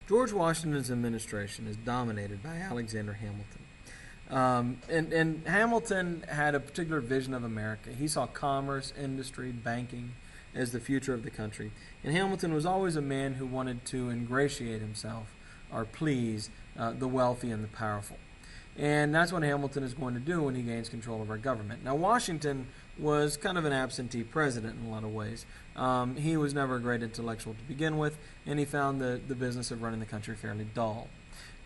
George Washington's administration is dominated by Alexander Hamilton. And Hamilton had a particular vision of America. He saw commerce, industry, banking as the future of the country. And Hamilton was always a man who wanted to ingratiate himself or please the wealthy and the powerful. And that's what Hamilton is going to do when he gains control of our government. Now, Washington was kind of an absentee president in a lot of ways. He was never a great intellectual to begin with, and he found the business of running the country fairly dull.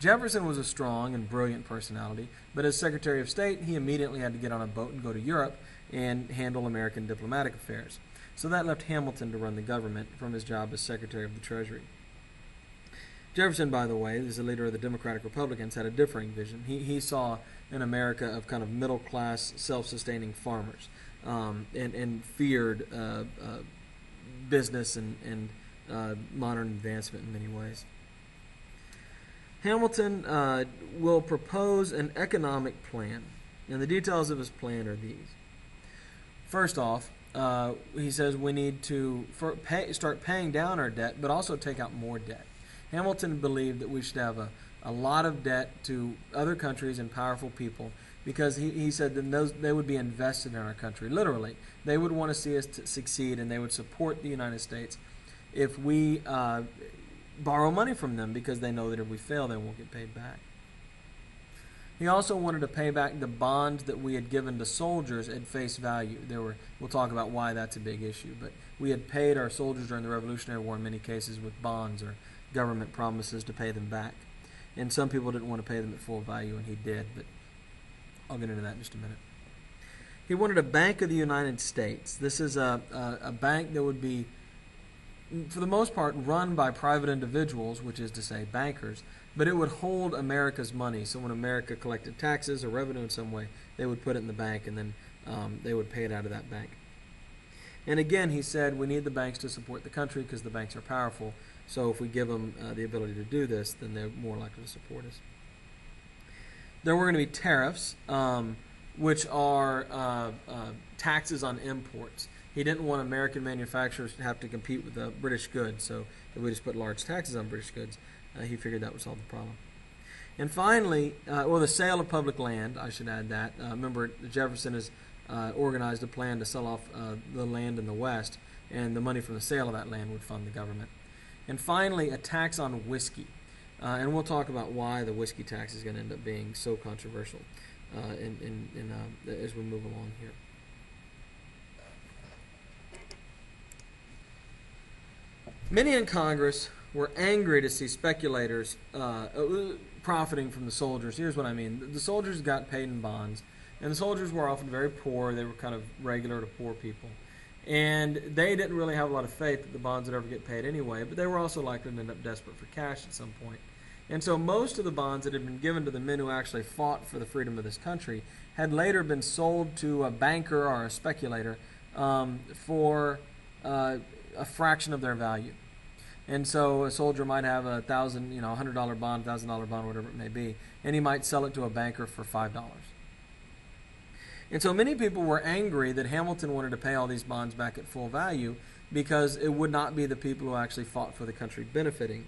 Jefferson was a strong and brilliant personality, but as Secretary of State, he immediately had to get on a boat and go to Europe and handle American diplomatic affairs. So that left Hamilton to run the government from his job as Secretary of the Treasury. Jefferson, by the way, as the leader of the Democratic Republicans, had a differing vision. He saw an America of kind of middle-class, self-sustaining farmers, and feared business and modern advancement in many ways. Hamilton will propose an economic plan, and the details of his plan are these. First off, he says we need to start paying down our debt, but also take out more debt. Hamilton believed that we should have a lot of debt to other countries and powerful people because he said that they would be invested in our country. Literally, they would want to see us succeed, and they would support the United States if we borrow money from them because they know that if we fail, they won't get paid back. He also wanted to pay back the bonds that we had given to soldiers at face value. We'll talk about why that's a big issue, but we had paid our soldiers during the Revolutionary War in many cases with bonds or government promises to pay them back. And some people didn't want to pay them at full value, and he did, but I'll get into that in just a minute. He wanted a Bank of the United States. This is a bank that would be, for the most part, run by private individuals, which is to say bankers, but it would hold America's money. So when America collected taxes or revenue in some way, they would put it in the bank, and then they would pay it out of that bank. And again, he said we need the banks to support the country because the banks are powerful. So if we give them the ability to do this, then they're more likely to support us. There were going to be tariffs, which are taxes on imports. He didn't want American manufacturers to have to compete with the British goods, so if we just put large taxes on British goods, he figured that would solve the problem. And finally, the sale of public land, I should add that. Remember, Jefferson has organized a plan to sell off the land in the West, and the money from the sale of that land would fund the government. And finally, a tax on whiskey. And we'll talk about why the whiskey tax is going to end up being so controversial as we move along here. Many in Congress were angry to see speculators profiting from the soldiers. Here's what I mean. The soldiers got paid in bonds, and the soldiers were often very poor. They were kind of regular to poor people. And they didn't really have a lot of faith that the bonds would ever get paid anyway, but they were also likely to end up desperate for cash at some point. And so most of the bonds that had been given to the men who actually fought for the freedom of this country had later been sold to a banker or a speculator for a fraction of their value. And so a soldier might have $100 bond, $1,000 bond, whatever it may be, and he might sell it to a banker for $5. And so many people were angry that Hamilton wanted to pay all these bonds back at full value because it would not be the people who actually fought for the country benefiting.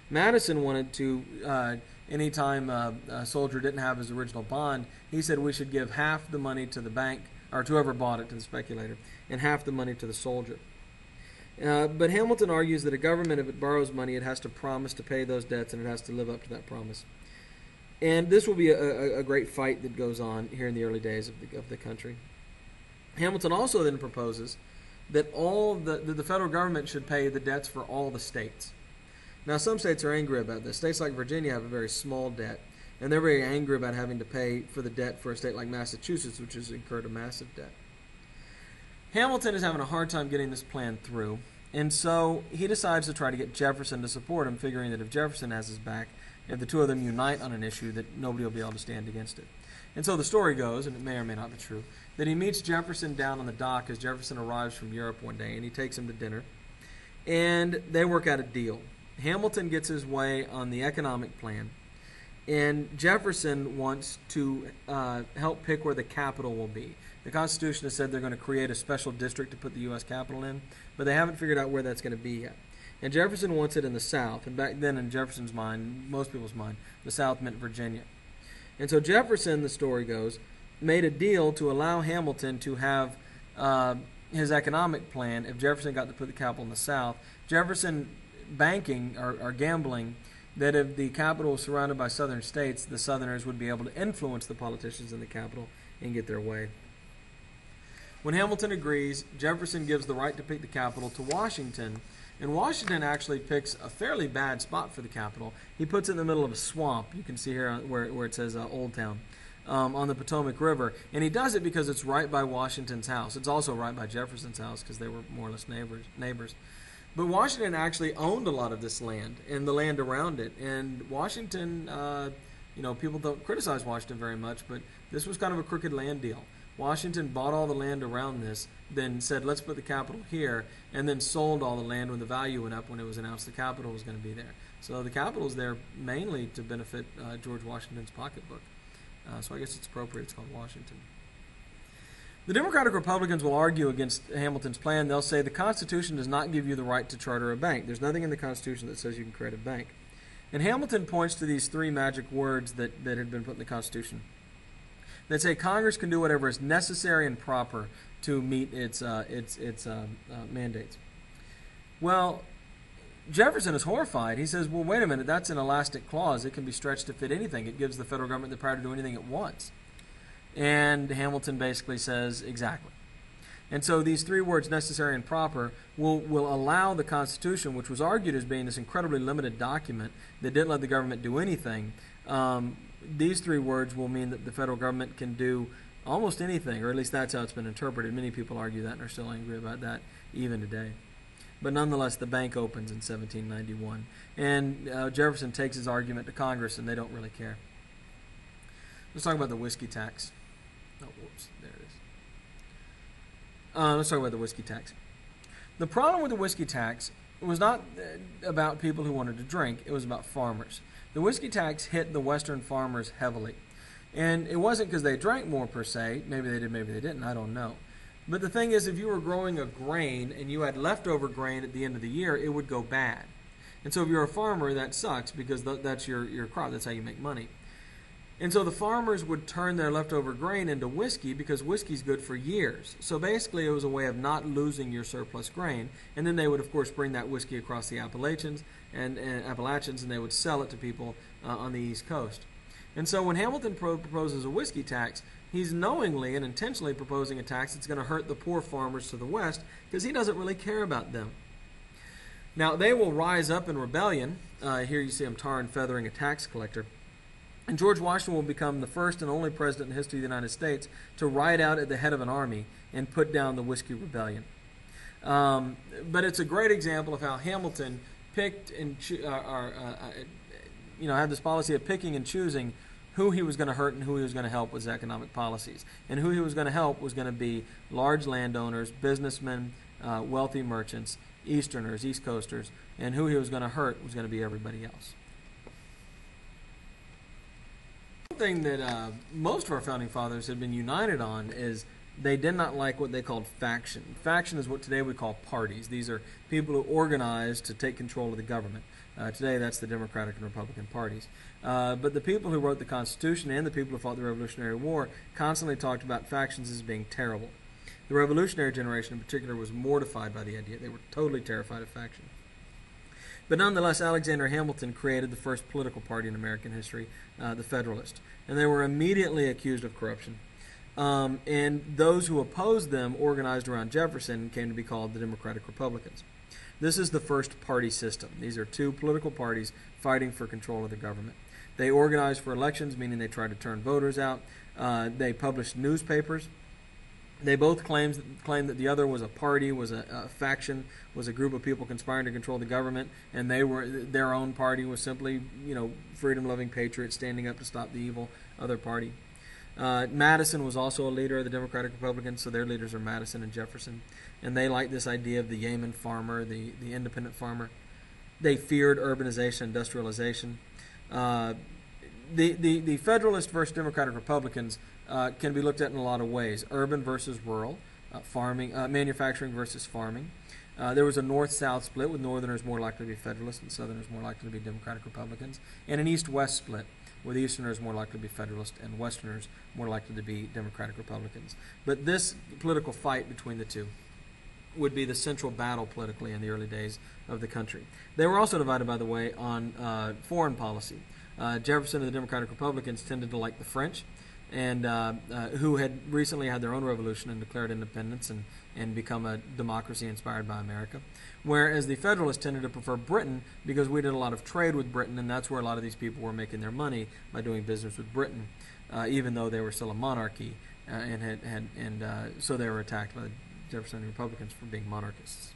Madison wanted to, anytime a soldier didn't have his original bond, he said we should give half the money to the bank, or to whoever bought it, to the speculator, and half the money to the soldier. But Hamilton argues that a government, if it borrows money, it has to promise to pay those debts, and it has to live up to that promise. And this will be a great fight that goes on here in the early days of the country. Hamilton also then proposes that the federal government should pay the debts for all the states. Now, some states are angry about this. States like Virginia have a very small debt, and they're very angry about having to pay for the debt for a state like Massachusetts, which has incurred a massive debt. Hamilton is having a hard time getting this plan through, and so he decides to try to get Jefferson to support him, figuring that if Jefferson has his back, if the two of them unite on an issue, that nobody will be able to stand against it. And so the story goes, and it may or may not be true, that he meets Jefferson down on the dock as Jefferson arrives from Europe one day, and he takes him to dinner, and they work out a deal. Hamilton gets his way on the economic plan, and Jefferson wants to help pick where the capital will be. The Constitution has said they're going to create a special district to put the U.S. capital in, but they haven't figured out where that's going to be yet. and Jefferson wants it in the South. And back then, in Jefferson's mind, most people's mind, the South meant Virginia. And so Jefferson, the story goes, made a deal to allow Hamilton to have his economic plan if Jefferson got to put the capital in the South. Jefferson banking or gambling that if the capital was surrounded by southern states, the Southerners would be able to influence the politicians in the capital and get their way. When Hamilton agrees, Jefferson gives the right to pick the capital to Washington, and Washington actually picks a fairly bad spot for the capital. He puts it in the middle of a swamp. You can see here where it says Old Town. On the Potomac River, and he does it because it's right by Washington's house. It's also right by Jefferson's house because they were more or less neighbors. But Washington actually owned a lot of this land and the land around it. And Washington, people don't criticize Washington very much, but this was kind of a crooked land deal. Washington bought all the land around this, then said, let's put the capital here, and then sold all the land when the value went up when it was announced the capital was going to be there. So the capital is there mainly to benefit George Washington's pocketbook. So I guess it's appropriate it's called Washington. The Democratic Republicans will argue against Hamilton's plan. They'll say the Constitution does not give you the right to charter a bank. There's nothing in the Constitution that says you can create a bank. And Hamilton points to these three magic words that had been put in the Constitution that say Congress can do whatever is necessary and proper to meet its mandates. Well, Jefferson is horrified. He says, well, wait a minute, that's an elastic clause. It can be stretched to fit anything. It gives the federal government the power to do anything it wants. And Hamilton basically says, exactly. And so these three words, necessary and proper, will allow the Constitution, which was argued as being this incredibly limited document that didn't let the government do anything, these three words will mean that the federal government can do almost anything, or at least that's how it's been interpreted. Many people argue that and are still angry about that even today. But nonetheless, the bank opens in 1791. And Jefferson takes his argument to Congress, and they don't really care. Let's talk about the whiskey tax. Oh, whoops, there it is. Let's talk about the whiskey tax. The problem with the whiskey tax was not about people who wanted to drink. It was about farmers. The whiskey tax hit the Western farmers heavily. And it wasn't because they drank more, per se. Maybe they did, maybe they didn't. I don't know. But the thing is, if you were growing a grain and you had leftover grain at the end of the year, it would go bad. And so if you're a farmer, that sucks because that's your crop. That's how you make money. And so the farmers would turn their leftover grain into whiskey because whiskey's good for years. So basically it was a way of not losing your surplus grain. And then they would, of course, bring that whiskey across the Appalachians and they would sell it to people on the East Coast. And so when Hamilton proposes a whiskey tax, he's knowingly and intentionally proposing a tax that's going to hurt the poor farmers to the west because he doesn't really care about them. Now, they will rise up in rebellion. Here you see him tar and feathering a tax collector. And George Washington will become the first and only president in the history of the United States to ride out at the head of an army and put down the Whiskey Rebellion. But it's a great example of how Hamilton picked and had this policy of picking and choosing who he was going to hurt and who he was going to help with his economic policies. And who he was going to help was going to be large landowners, businessmen, wealthy merchants, Easterners, East Coasters, and who he was going to hurt was going to be everybody else. One thing that most of our founding fathers had been united on is they did not like what they called faction. Faction is what today we call parties. These are people who organize to take control of the government. Today that's the Democratic and Republican parties. But the people who wrote the Constitution and the people who fought the Revolutionary War constantly talked about factions as being terrible. The Revolutionary generation in particular was mortified by the idea. They were totally terrified of faction. But nonetheless, Alexander Hamilton created the first political party in American history, the Federalist. And they were immediately accused of corruption. And those who opposed them organized around Jefferson and came to be called the Democratic Republicans. This is the first party system. These are two political parties fighting for control of the government. They organized for elections, meaning they tried to turn voters out. They published newspapers. They both claimed that the other was a party, was a faction, was a group of people conspiring to control the government, and their own party was simply, freedom-loving patriots standing up to stop the evil other party. Madison was also a leader of the Democratic Republicans, so their leaders are Madison and Jefferson, and they liked this idea of the yeoman farmer, the independent farmer. They feared urbanization, industrialization. The Federalist versus Democratic Republicans can be looked at in a lot of ways. Urban versus rural, farming, manufacturing versus farming. There was a north-south split, with Northerners more likely to be Federalists and Southerners more likely to be Democratic Republicans, and an east-west split, with Easterners more likely to be Federalist and Westerners more likely to be Democratic Republicans. But this political fight between the two would be the central battle politically in the early days of the country. They were also divided, by the way, on foreign policy. Jefferson and the Democratic Republicans tended to like the French, and who had recently had their own revolution and declared independence and become a democracy inspired by America. Whereas the Federalists tended to prefer Britain because we did a lot of trade with Britain, and that's where a lot of these people were making their money, by doing business with Britain, even though they were still a monarchy, so they were attacked by the Jeffersonian Republicans for being monarchists.